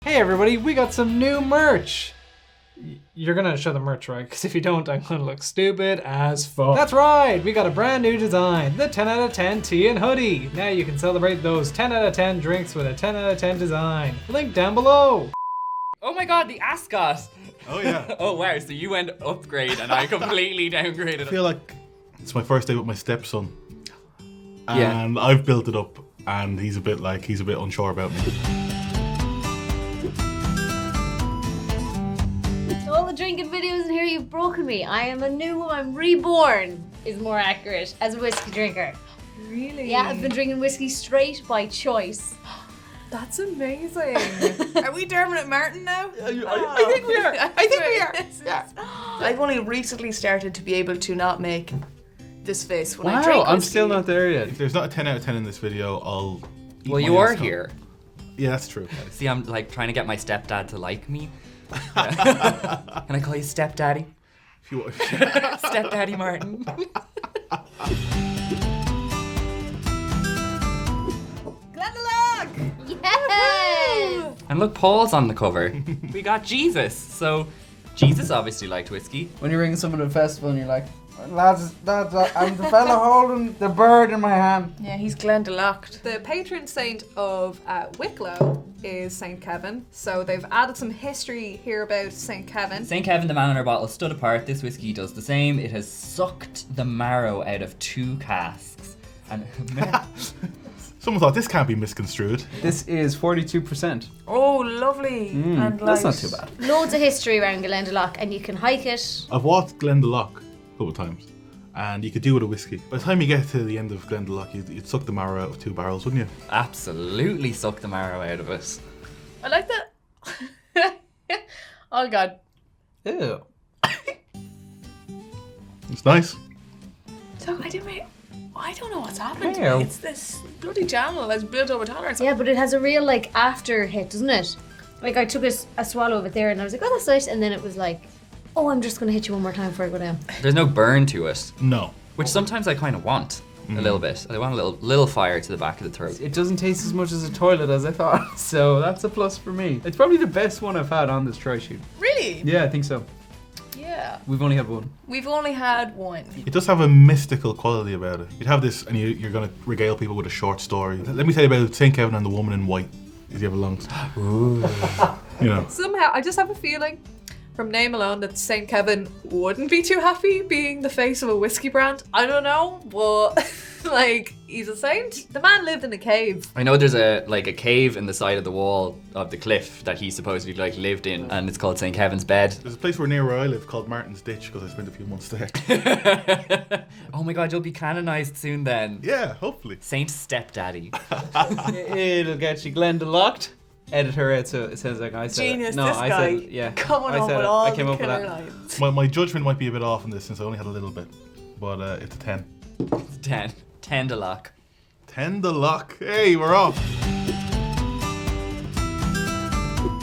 Hey everybody, we got some new merch! You're gonna show the merch, right? Because if you don't, I'm gonna look stupid as fuck. That's right! We got a brand new design, the 10 out of 10 tea and hoodie. Now you can celebrate those 10 out of 10 drinks with a 10 out of 10 design. Link down below! Oh my god, the ascot! Oh yeah. Oh wow, so you went upgrade and I completely downgraded. I feel like it's my first day with my stepson. Yeah. And I've built it up and he's a bit unsure about me. All the drinking videos in here, you've broken me. I am a new woman. I'm reborn, is more accurate, as a whiskey drinker. Really? Yeah, I've been drinking whiskey straight by choice. That's amazing. Are we Dermot Martin now? I think we are. I think we are. Yeah. I've only recently started to be able to not make this face when I Wow, drink I'm whiskey. still not there yet. If there's not a 10 out of 10 in this video, I'll eat Well, my you are ass off. here. Yeah, that's true. See, I'm like trying to get my stepdad to like me. Can I call you stepdaddy? If you want. Stepdaddy Martin. Yes! And look, Paul's on the cover. We got Jesus. So Jesus obviously liked whiskey. When you're ringing someone at a festival and you're like, lads, I'm the fella holding the bird in my hand. Yeah, he's Glendaloughed. The patron saint of Wicklow is Saint Kevin. So they've added some history here about Saint Kevin. St. Kevin, the man in our bottle, stood apart. This whiskey does the same. It has sucked the marrow out of 2 casks. And Someone thought this can't be misconstrued. This is 42%. Oh, lovely. And That's not light. too bad. Loads of history around Glendalough, and you can hike it. I've walked Glendalough a couple of times, and you could do with a whiskey. By the time you get to the end of Glendalough, you'd suck the marrow out of 2 barrels, wouldn't you? absolutely sucked the marrow out of it. I like that. Oh god. Ew. It's nice. So I don't know what's happened to Ew. me. It's this bloody Jamal has built over tolerance. Yeah, but it has a real, like, after hit, doesn't it? Like, I took a swallow of it there, and I was like, oh, that's nice. And then it was like, oh, I'm just going to hit you one more time before I go down. There's no burn to it, No. which sometimes I kind of want a little bit. I want a little fire to the back of the throat. It doesn't taste as much as a toilet as I thought, so that's a plus for me. It's probably the best one I've had on this try shoot. Really? Yeah, I think so. Yeah. We've only had one. We've only had one. It does have a mystical quality about it. You'd have this, and you're going to regale people with a short story. Let me tell you about St. Kevin and the woman in white. If you ever long. You know. Somehow, I just have a feeling from name alone that Saint Kevin wouldn't be too happy being the face of a whiskey brand. I don't know, but like, he's a saint. The man lived in a cave. I know there's a cave in the side of the wall of the cliff that he supposedly lived in, and it's called St. Kevin's Bed. There's a place near where I live called Martin's Ditch because I spent a few months there. Oh my god, you'll be canonized soon then. Yeah, hopefully. Saint Stepdaddy. It'll get you Glendaloughed. Edit her out so it sounds like I said Genius, it. No, this I guy. said it. Yeah. Coming I up said with it. all I came the up with killer that. lines. My judgment might be a bit off on this since I only had a little bit, but it's a 10. 10. 10 to lock. 10 the lock. Hey, we're off.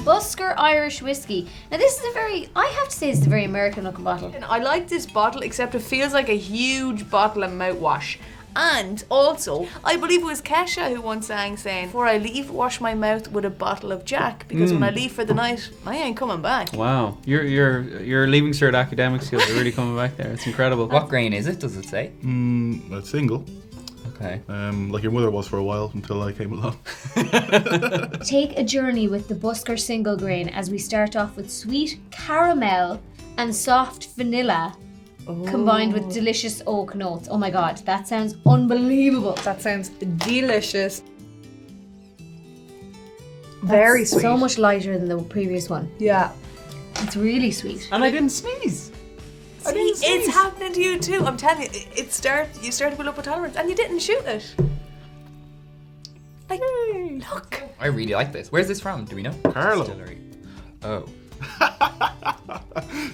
Busker Irish whiskey. Now this is I have to say this is a very American looking bottle. And I like this bottle, except it feels like a huge bottle of mouthwash. And also, I believe it was Kesha who once sang saying, before I leave, wash my mouth with a bottle of Jack, because when I leave for the night, I ain't coming back. Wow. Your leaving cert academic skills are really coming back there. It's incredible. What grain is it, does it say? It's single. Okay. Like your mother was for a while until I came along. Take a journey with the Busker single grain as we start off with sweet caramel and soft vanilla combined with delicious oak notes. Oh my god, that sounds unbelievable. That sounds delicious. Very sweet. So much lighter than the previous one. Yeah. It's really sweet. And I didn't sneeze. See, it's happening to you too. I'm telling you, you start to build up a tolerance, and you didn't shoot it. Like, look. I really like this. Where's this from? Do we know? Carlo. Distillery. Oh.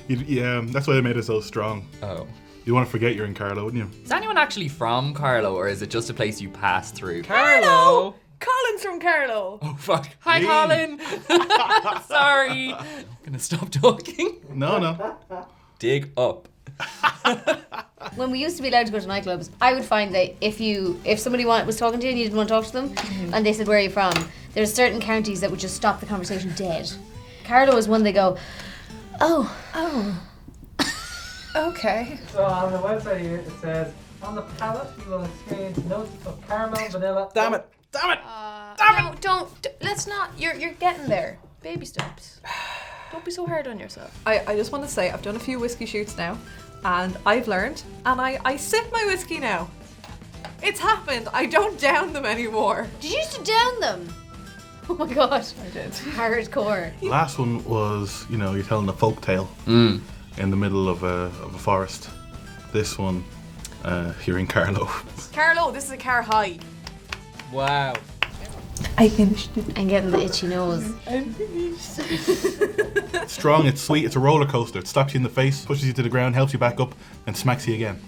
Yeah, that's why they made it so strong. Oh. You want to forget you're in Carlo, wouldn't you? Is anyone actually from Carlo, or is it just a place you pass through? Carlo! Colin's from Carlo. Oh fuck. Hi Me. Colin! Sorry. I'm gonna stop talking. No. Dig up. When we used to be allowed to go to nightclubs, I would find that if somebody was talking to you and you didn't want to talk to them, and they said, where are you from? there's certain counties that would just stop the conversation dead. Carlo is one they go, oh. Okay. So on the website here it says, on the palate you will experience notes of caramel, vanilla. Damn it! No, don't. Let's not. You're getting there. Baby steps. Don't be so hard on yourself. I just want to say I've done a few whiskey shoots now, and I've learned, and I sip my whiskey now. It's happened. I don't down them anymore. Did you used to down them? Oh my god. I did. Hardcore. Last one was, you know, you're telling a folk tale Mm. in the middle of a forest. This one, you're in Carlo. Carlo, this is a car high. Wow. I finished it. I'm getting the itchy nose. It's strong, it's sweet, it's a roller coaster. It slaps you in the face, pushes you to the ground, helps you back up, and smacks you again.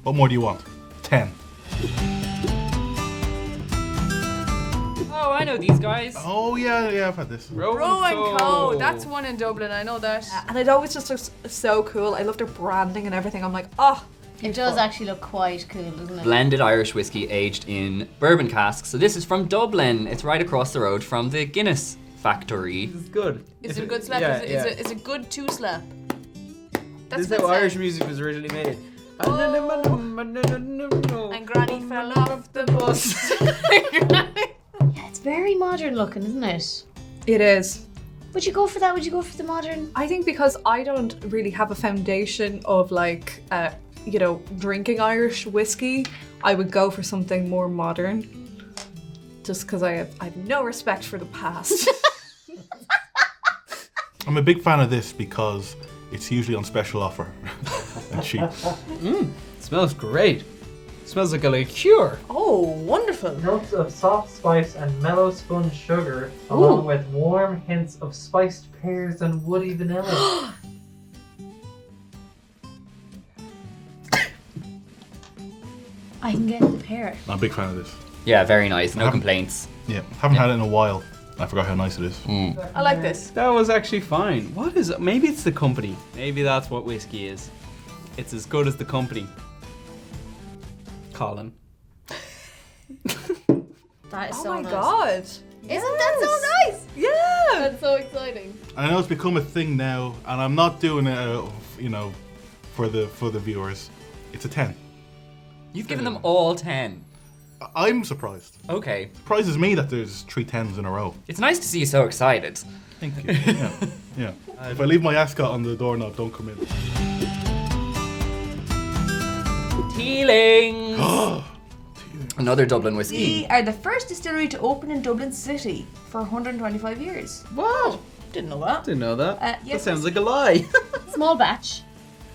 What more do you want? 10. Oh, I know these guys. Oh yeah, I've had this. Row and Co. That's one in Dublin. I know that. And it always just looks so cool. I love their branding and everything. I'm like, oh. It does actually look quite cool, doesn't it? Blended Irish whiskey aged in bourbon casks. So this is from Dublin. It's right across the road from the Guinness factory. This is good. Is it a good slap? Yeah, Is it a good 2 slap? This is good how sound. Irish music was originally made. And Granny fell off the bus. Yeah, it's very modern looking, isn't it? It is. Would you go for that? Would you go for the modern? I think because I don't really have a foundation of like, you know, drinking Irish whiskey, I would go for something more modern. Just because I have no respect for the past. I'm a big fan of this because it's usually on special offer and cheap. Smells great. Smells like a liqueur. Oh, wonderful. Notes of soft spice and mellow sponge sugar, along with warm hints of spiced pears and woody vanilla. I can get the pear. I'm a big fan of this. Yeah, very nice. No complaints. Yeah, haven't had it in a while. I forgot how nice it is. I like this. That was actually fine. What is it? Maybe it's the company. Maybe that's what whiskey is. It's as good as the company. Colin. That is Oh so my nice. god. Isn't that so nice? Yeah. That's so exciting. I know it's become a thing now, and I'm not doing it, you know, for the viewers. It's a 10. You've given them all 10. I'm surprised. Okay. Surprises me that there's 3 10s in a row. It's nice to see you so excited. Thank you. Yeah. If I leave my ascot on the doorknob, don't come in. Teeling. Another Dublin We whiskey. are the first distillery to open in Dublin City for 125 years. Wow. Didn't know that. Didn't know that. Yes, That sounds like a lie. Small batch.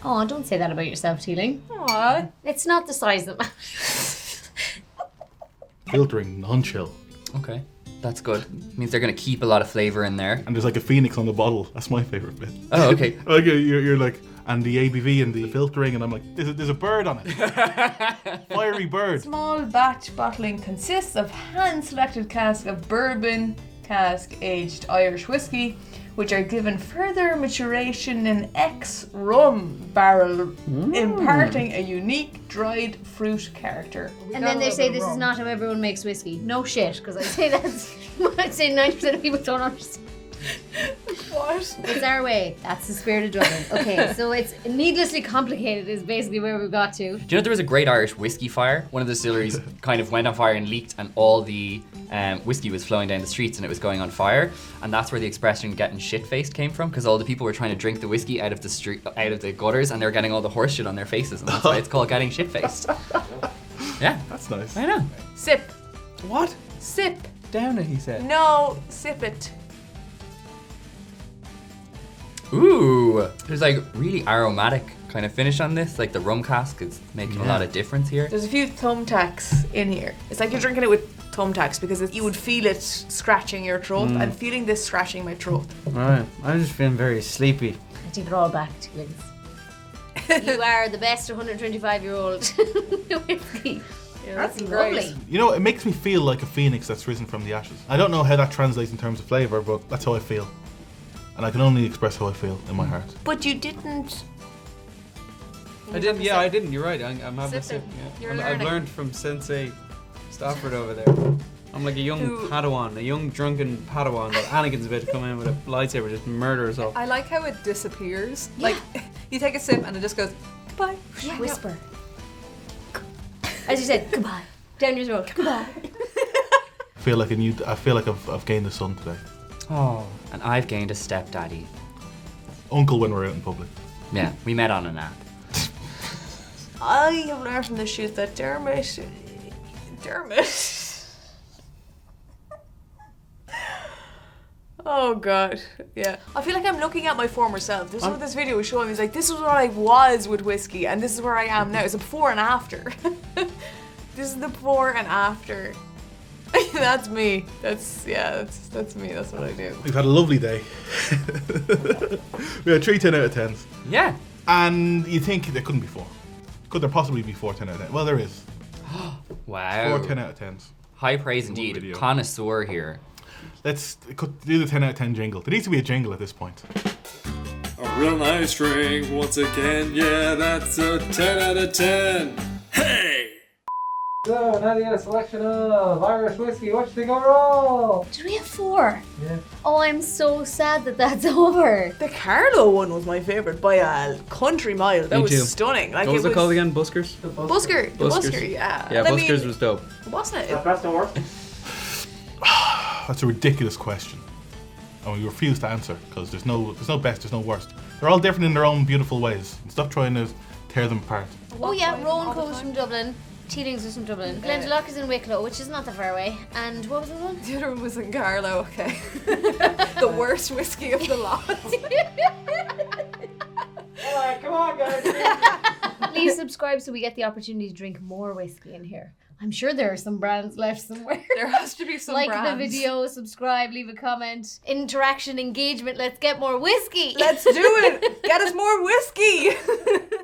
Oh, don't say that about yourself, Teeling. Aww. It's not the size that matters. Filtering, non-chill. Okay. That's good. Means they're going to keep a lot of flavour in there. And there's like a phoenix on the bottle. That's my favourite bit. Oh, okay. Like you're like, and the ABV and the filtering, and I'm like, there's a bird on it. Fiery bird. Small batch bottling consists of hand-selected casks of bourbon, cask-aged Irish whiskey, which are given further maturation in ex-rum barrel, imparting a unique dried fruit character. And then they say this is not how everyone makes whiskey. No shit, because I'd say that's I'd say 90% of people don't understand. What? It's our way. That's the spirit of Dublin. Okay, so it's needlessly complicated is basically where we've got to. Do you know there was a great Irish whiskey fire? One of the distilleries kind of went on fire and leaked, and all the whiskey was flowing down the streets and it was going on fire. And that's where the expression "getting shit-faced" came from, because all the people were trying to drink the whiskey out of the street, out of the gutters, and they were getting all the horse shit on their faces, and that's why it's called getting shit-faced. Yeah, That's nice. I know. Sip. What? Sip. Down it, he said. No, sip it. Ooh, there's like really aromatic kind of finish on this. Like the rum cask is making a lot of difference here. There's a few thumbtacks in here. It's like you're drinking it with thumbtacks because you would feel it scratching your throat. I'm feeling this scratching my throat. Alright, I'm just feeling very sleepy. I take it all back to Gwyn's. You are the best 125-year-old whiskey. Yeah, That's great. lovely. You know, it makes me feel like a phoenix that's risen from the ashes. I don't know how that translates in terms of flavour, but that's how I feel. And I can only express how I feel in my heart. But you didn't. I didn't, yeah, I didn't. You're right. I'm having a Sip sip. it. Yeah. You're I've learning. learned from Sensei Stafford over there. I'm like a young Padawan, a young drunken Padawan that Anakin's about to come in with a lightsaber, just murder us all. I like how it disappears. Like, you take a sip and it just goes, goodbye. Yeah. Whisper. As you said, goodbye. Down your throat. Goodbye. I feel like I've gained a son today. Oh, and I've gained a stepdaddy. Uncle when we're out in public. Yeah, we met on an app. I have learned from the shoot that Dermot. Oh god, yeah. I feel like I'm looking at my former self. This is what this video was showing me. It's like, this is where I was with whiskey, and this is where I am now. It's a before and after. This is the before and after. That's me. That's me. That's what I do. We've had a lovely day. We had 3 10 out of 10s. Yeah. And you think there couldn't be 4. Could there possibly be 4 10 out of 10? Well, there is. Wow. 4 10 out of 10s. High praise indeed. video. Connoisseur here. Let's do the 10 out of 10 jingle. There needs to be a jingle at this point. A real nice drink, once again, yeah, that's a 10 out of 10. Hey! So, now you got a selection of Irish whiskey. What you think overall? Did we have 4? Yeah. Oh, I'm so sad that that's over. The Carlo one was my favourite by a country mile. That Me was too. stunning. Like, What was it called again? Buskers? Busker. The Buskers. Busker, yeah. Yeah, I Buskers mean, was dope. wasn't it? Best and worst? That's a ridiculous question. And we refuse to answer because there's no best, there's no worst. They're all different in their own beautiful ways. And stop trying to tear them apart. Oh yeah, Rowan Coast from Dublin. Teelings is from Dublin. Glendalough is in Wicklow, which is not that far away. And what was the other one? The other one was in Carlo, okay. The worst whiskey of the lot. Alright, come on, guys. Please subscribe so we get the opportunity to drink more whiskey in here. I'm sure there are some brands left somewhere. There has to be some like brands. the video, subscribe, leave a comment. Interaction, engagement, let's get more whiskey. Let's do it. Get us more whiskey.